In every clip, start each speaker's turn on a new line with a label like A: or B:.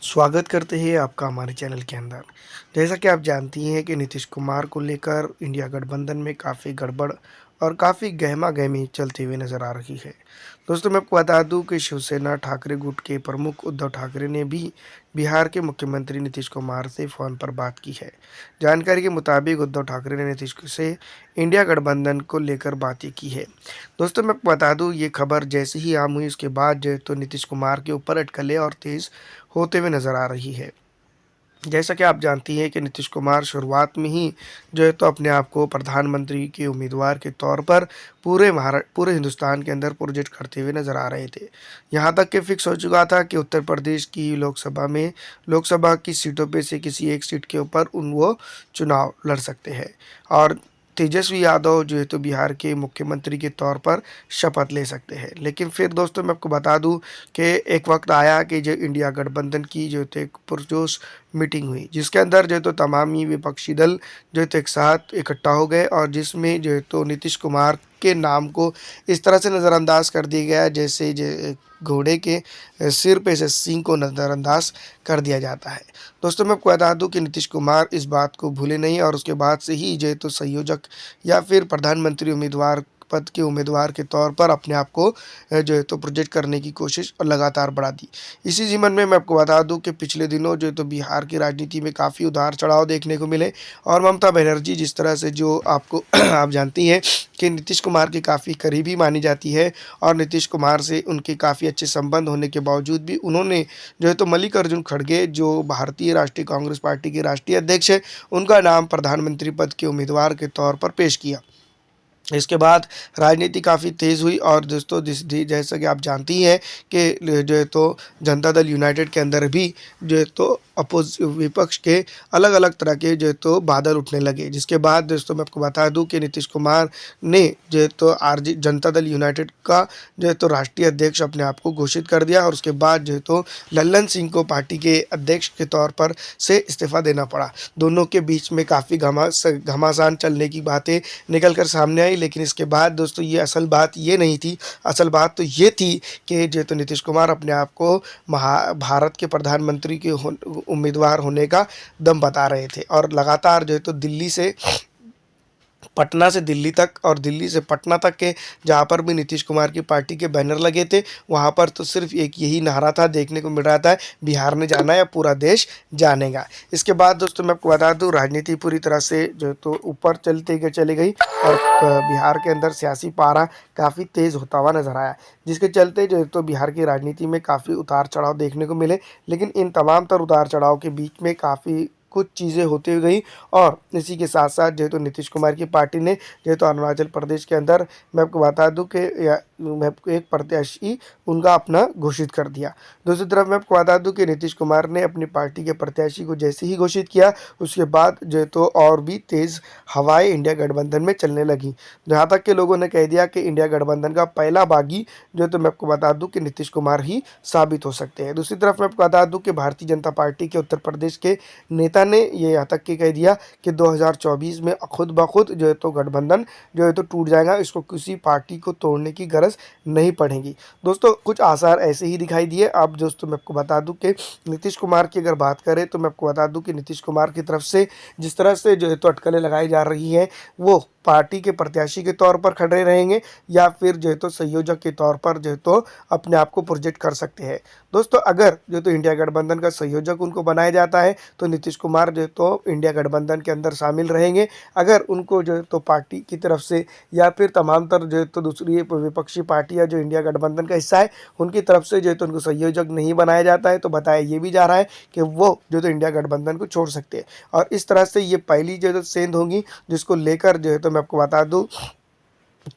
A: स्वागत करते हैं आपका हमारे चैनल के अंदर। जैसा कि आप जानती हैं कि नीतीश कुमार को लेकर इंडिया गठबंधन में काफ़ी गड़बड़ और काफ़ी गहमा-गहमी चलती हुई नज़र आ रही है। दोस्तों मैं आपको बता दूँ कि शिवसेना ठाकरे गुट के प्रमुख उद्धव ठाकरे ने भी बिहार के मुख्यमंत्री नीतीश कुमार से फ़ोन पर बात की है। जानकारी के मुताबिक उद्धव ठाकरे ने नीतीश से इंडिया गठबंधन को लेकर बातें की है। दोस्तों मैं आपको बता दूँ ये खबर जैसे ही आम हुई उसके बाद जो है तो नीतीश कुमार के ऊपर अटकलें और तेज़ होते हुए नज़र आ रही है। जैसा कि आप जानती हैं कि नीतीश कुमार शुरुआत में ही जो है तो अपने आप को प्रधानमंत्री के उम्मीदवार के तौर पर पूरे हिंदुस्तान के अंदर प्रोजेक्ट करते हुए नज़र आ रहे थे। यहाँ तक कि फिक्स हो चुका था कि उत्तर प्रदेश की लोकसभा की सीटों पे से किसी एक सीट के ऊपर वो चुनाव लड़ सकते हैं और तेजस्वी यादव जो है तो बिहार के मुख्यमंत्री के तौर पर शपथ ले सकते हैं। लेकिन फिर दोस्तों मैं आपको बता दूँ कि एक वक्त आया कि जो इंडिया गठबंधन की जो है एक पुरजोश मीटिंग हुई जिसके अंदर जो है तो तमाम ही विपक्षी दल जो है तो एक साथ इकट्ठा हो गए और जिसमें जो है तो नीतीश कुमार के नाम को इस तरह से नज़रअंदाज कर दिया गया जैसे घोड़े के सिर पे से सींग को नज़रअंदाज कर दिया जाता है। दोस्तों मैं आपको बता दूं कि नीतीश कुमार इस बात को भूले नहीं और उसके बाद से ही जो है तो संयोजक या फिर प्रधानमंत्री उम्मीदवार पद के उम्मीदवार के तौर पर अपने आप को जो है तो प्रोजेक्ट करने की कोशिश और लगातार बढ़ा दी। इसी ज़िम्मन में मैं आपको बता दूं कि पिछले दिनों जो है तो बिहार की राजनीति में काफ़ी उतार-चढ़ाव देखने को मिले और ममता बनर्जी जिस तरह से जो आपको आप जानती हैं कि नीतीश कुमार की काफ़ी करीबी मानी जाती है और नीतीश कुमार से उनके काफ़ी अच्छे संबंध होने के बावजूद भी उन्होंने जो है तो मल्लिकार्जुन खड़गे जो भारतीय राष्ट्रीय कांग्रेस पार्टी के राष्ट्रीय अध्यक्ष हैं, उनका नाम प्रधानमंत्री पद के उम्मीदवार के तौर पर पेश किया। इसके बाद राजनीति काफ़ी तेज़ हुई और दोस्तों जैसा कि आप जानती ही हैं कि जो है तो जनता दल यूनाइटेड के अंदर भी जो है तो विपक्ष के अलग-अलग तरह के जो है तो बादल उठने लगे। जिसके बाद दोस्तों मैं आपको बता दूं कि नीतीश कुमार ने जो है तो आरजे जनता दल यूनाइटेड का जो है तो राष्ट्रीय अध्यक्ष अपने आप को घोषित कर दिया और उसके बाद जो है तो लल्लन सिंह को पार्टी के अध्यक्ष के तौर पर से इस्तीफ़ा देना पड़ा। दोनों के बीच में काफ़ी घमासान चलने की बातें निकल कर सामने आई, लेकिन इसके बाद दोस्तों ये असल बात ये नहीं थी। असल बात तो ये थी कि जो है तो नीतीश कुमार अपने आप को भारत के प्रधानमंत्री के उम्मीदवार होने का दम बता रहे थे और लगातार जो है तो पटना से दिल्ली तक और दिल्ली से पटना तक के जहाँ पर भी नीतीश कुमार की पार्टी के बैनर लगे थे, वहाँ पर तो सिर्फ एक यही नारा था देखने को मिल रहा था, बिहार ने जाना है या पूरा देश जानेगा। इसके बाद दोस्तों मैं आपको बता दूँ राजनीति पूरी तरह से जो है तो ऊपर चली गई और बिहार के अंदर सियासी पारा काफ़ी तेज़ होता हुआ नज़र आया, जिसके चलते जो है तो बिहार की राजनीति में काफ़ी उतार चढ़ाव देखने को मिले। लेकिन इन तमाम तर उतार चढ़ाव के बीच में काफ़ी कुछ चीज़ें होती हुई गई और इसी के साथ-साथ जो है तो नीतीश कुमार की पार्टी ने जो है तो अरुणाचल प्रदेश के अंदर मैं आपको बता दूँ कि मैं आपको एक प्रत्याशी उनका अपना घोषित कर दिया। दूसरी तरफ मैं आपको बता दूँ कि नीतीश कुमार ने अपनी पार्टी के प्रत्याशी को जैसे ही घोषित किया, उसके बाद जो है तो और भी तेज़ हवाएँ इंडिया गठबंधन में चलने लगीं। जहाँ तक के लोगों ने कह दिया कि इंडिया गठबंधन का पहला बागी जो है तो मैं आपको बता दूँ कि नीतीश कुमार ही साबित हो सकते हैं। दूसरी तरफ मैं आपको बता दूँ कि भारतीय जनता पार्टी के उत्तर प्रदेश के नेता ने ये यहाँ तक कि कह दिया कि 2024 में खुद ब खुद जो है तो गठबंधन जो है तो टूट जाएगा, इसको किसी पार्टी को तोड़ने की गरज नहीं पड़ेगी। दोस्तों कुछ आसार ऐसे ही दिखाई दिए। अब दोस्तों मैं आपको बता दूं कि नीतीश कुमार की अगर बात करें तो मैं आपको बता दूं कि नीतीश कुमार की तरफ से जिस तरह से जो है तो अटकलें लगाई जा रही हैं, वो पार्टी के प्रत्याशी के तौर पर खड़े रहेंगे या फिर जो है तो संयोजक के तौर पर जो है तो अपने आप को प्रोजेक्ट कर सकते हैं। दोस्तों अगर जो तो इंडिया गठबंधन का संयोजक उनको बनाया जाता है तो नीतीश कुमार जो है तो इंडिया गठबंधन के अंदर शामिल रहेंगे। अगर उनको जो है तो पार्टी की तरफ से या फिर तमाम तर जो है तो दूसरी विपक्षी पार्टियां जो इंडिया गठबंधन का हिस्सा है उनकी तरफ से जो है तो उनको संयोजक नहीं बनाया जाता है, तो बताया ये भी जा रहा है कि वो जो तो इंडिया गठबंधन को छोड़ सकते हैं और इस तरह से ये पहली जो है तो सेंध होगी जिसको लेकर जो है तो मैं आपको बता दूं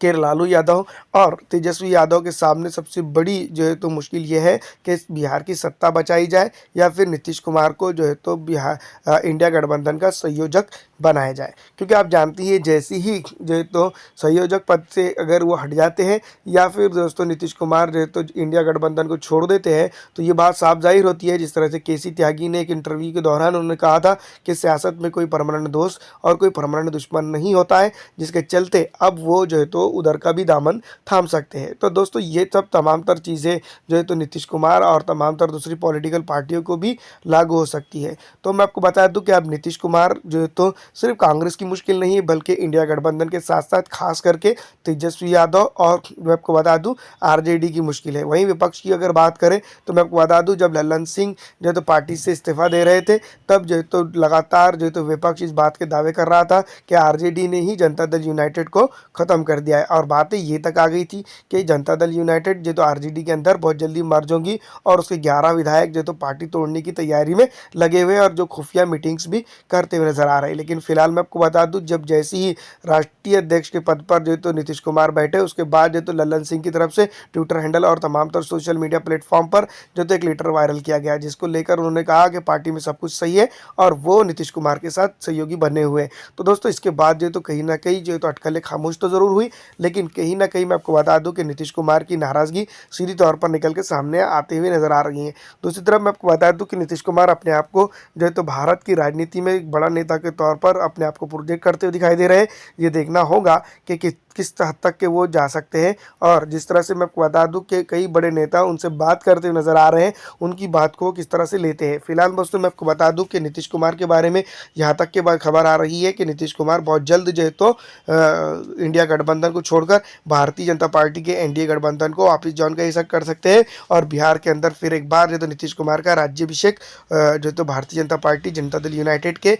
A: कि लालू यादव और तेजस्वी यादव के सामने सबसे बड़ी जो है तो मुश्किल ये है कि बिहार की सत्ता बचाई जाए या फिर नीतीश कुमार को जो है तो इंडिया गठबंधन का संयोजक बनाया जाए। क्योंकि आप जानती हैं जैसे ही जो है तो संयोजक पद से अगर वो हट जाते हैं या फिर दोस्तों नीतीश कुमार जो है तो इंडिया गठबंधन को छोड़ देते हैं तो ये बात साफ जाहिर होती है। जिस तरह से केसी त्यागी ने एक इंटरव्यू के दौरान उन्होंने कहा था कि सियासत में कोई परमानेंट दोस्त और कोई परमानेंट दुश्मन नहीं होता है, जिसके चलते अब वो जो है तो तो उधर का भी दामन थाम सकते हैं। तो दोस्तों ये सब तमाम तर चीज़ें जो है तो नीतीश कुमार और तमाम तर दूसरी पॉलिटिकल पार्टियों को भी लागू हो सकती है। तो मैं आपको बता दूं कि अब नीतीश कुमार जो है तो सिर्फ कांग्रेस की मुश्किल नहीं है, बल्कि इंडिया गठबंधन के साथ साथ खास करके तेजस्वी यादव और मैं आपको बता दूं आरजेडी की मुश्किल है। वहीं विपक्ष की अगर बात करें तो मैं आपको बता दूं जब लल्लन सिंह जो है तो पार्टी से इस्तीफा दे रहे थे, तब जो है तो लगातार जो है तो विपक्ष इस बात के दावे कर रहा था कि आरजेडी ने ही जनता दल यूनाइटेड को ख़त्म कर दिया है, और बातें ये तक आ गई थी कि जनता दल यूनाइटेड जो तो आरजेडी के अंदर बहुत जल्दी मर्ज होगी और उसके 11 विधायक जो तो पार्टी तोड़ने की तैयारी में लगे हुए और जो खुफिया मीटिंग्स भी करते हुए नजर आ रहे हैं। लेकिन फिलहाल मैं आपको बता दूं जब जैसे ही राष्ट्रीय अध्यक्ष के पद पर जो तो नीतीश कुमार बैठे, उसके बाद जो तो लल्लन सिंह की तरफ से ट्विटर हैंडल और तमाम तर सोशल मीडिया प्लेटफॉर्म पर जो तो एक लेटर वायरल किया गया, जिसको लेकर उन्होंने कहा कि पार्टी में सब कुछ सही है और वो नीतीश कुमार के साथ सहयोगी बने हुए हैं। तो दोस्तों इसके बाद जो तो कहीं ना कहीं जो तो अटकलें खामोश तो जरूर हुई, लेकिन कहीं ना कहीं मैं आपको बता दूं कि नीतीश कुमार की नाराजगी सीधी तौर पर निकल के सामने आते हुए नजर आ रही है। दूसरी तरफ मैं आपको बता दूं कि नीतीश कुमार अपने आप को जो है तो भारत की राजनीति में एक बड़ा नेता के तौर पर अपने आप को प्रोजेक्ट करते हुए दिखाई दे रहे हैं। ये देखना होगा कि किस हद तक के वो जा सकते हैं, और जिस तरह से मैं आपको बता दूं कि कई बड़े नेता उनसे बात करते हुए नजर आ रहे हैं, उनकी बात को किस तरह से लेते हैं। फिलहाल दोस्तों मैं आपको बता दूं कि नीतीश कुमार के बारे में यहाँ तक के बाद खबर आ रही है कि नीतीश कुमार बहुत जल्द जो है तो इंडिया गठबंधन को छोड़कर भारतीय जनता पार्टी के एनडीए गठबंधन को वापिस ज्वाइन कर सकते हैं, और बिहार के अंदर फिर एक बार जो तो नीतीश कुमार का राज्याभिषेक जो तो भारतीय जनता पार्टी जनता दल यूनाइटेड के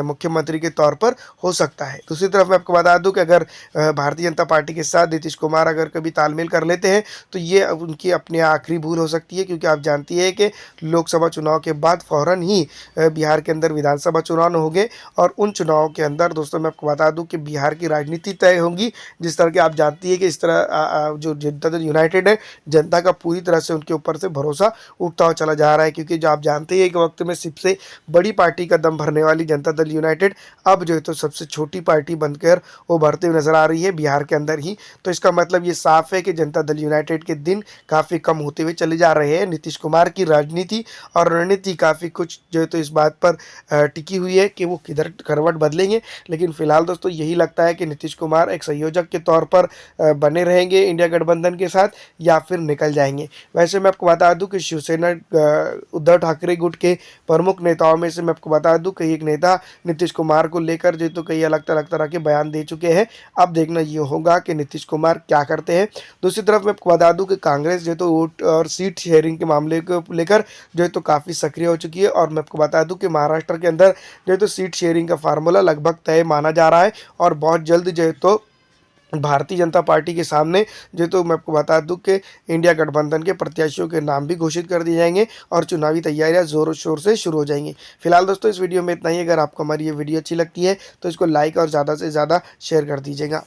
A: मुख्यमंत्री के तौर पर हो सकता है। दूसरी तरफ मैं आपको बता दूं कि अगर भारतीय जनता पार्टी के साथ नीतीश कुमार अगर कभी तालमेल कर लेते हैं तो ये उनकी अपनी आखिरी भूल हो सकती है, क्योंकि आप जानती है कि लोकसभा चुनाव के बाद फौरन ही बिहार के अंदर विधानसभा चुनाव होंगे, और उन चुनावों के अंदर दोस्तों मैं आपको बता दूं कि बिहार की राजनीति तय होंगी। जिस तरह के आप जानती है कि इस तरह जो जनता दल यूनाइटेड है, जनता का पूरी तरह से उनके ऊपर से भरोसा उठता हुआ चला जा रहा है, क्योंकि जो आप जानते हैं कि वक्त में सबसे बड़ी पार्टी का दम भरने वाली जनता दल यूनाइटेड अब जो है तो सबसे छोटी पार्टी बनकर उभरते हुए नजर आ रही है बिहार के अंदर ही। तो इसका मतलब ये साफ है कि जनता दल यूनाइटेड के दिन काफ़ी कम होते हुए चले जा रहे हैं। नीतीश कुमार की राजनीति और रणनीति काफ़ी कुछ जो है तो इस बात पर टिकी हुई है कि वो किधर करवट बदलेंगे। लेकिन फिलहाल दोस्तों यही लगता है कि नीतीश कुमार एक संयोजक के तौर पर बने रहेंगे इंडिया गठबंधन के साथ, या फिर निकल जाएंगे। वैसे मैं आपको बता दूं कि शिवसेना उद्धव ठाकरे गुट के प्रमुख नेताओं में से मैं आपको बता दूं कि एक नेता नीतीश कुमार को लेकर जो तो कई अलग तरह के बयान दे चुके हैं। अब देखना ये होगा कि नीतीश कुमार क्या करते हैं। दूसरी तरफ मैं आपको बता दूं कि कांग्रेस जो तो वोट और सीट शेयरिंग के मामले को लेकर जो है तो काफ़ी सक्रिय हो चुकी है, और मैं आपको बता दूं कि महाराष्ट्र के अंदर जो है तो सीट शेयरिंग का फार्मूला लगभग तय माना जा रहा है, और बहुत जल्द जो है तो भारतीय जनता पार्टी के सामने जो तो मैं आपको बता दूं कि इंडिया गठबंधन के प्रत्याशियों के नाम भी घोषित कर दिए जाएंगे और चुनावी तैयारियां जोरों शोर से शुरू हो जाएंगी। फिलहाल दोस्तों इस वीडियो में इतना ही। अगर आपको हमारी ये वीडियो अच्छी लगती है तो इसको लाइक और ज़्यादा से ज़्यादा शेयर कर दीजिएगा।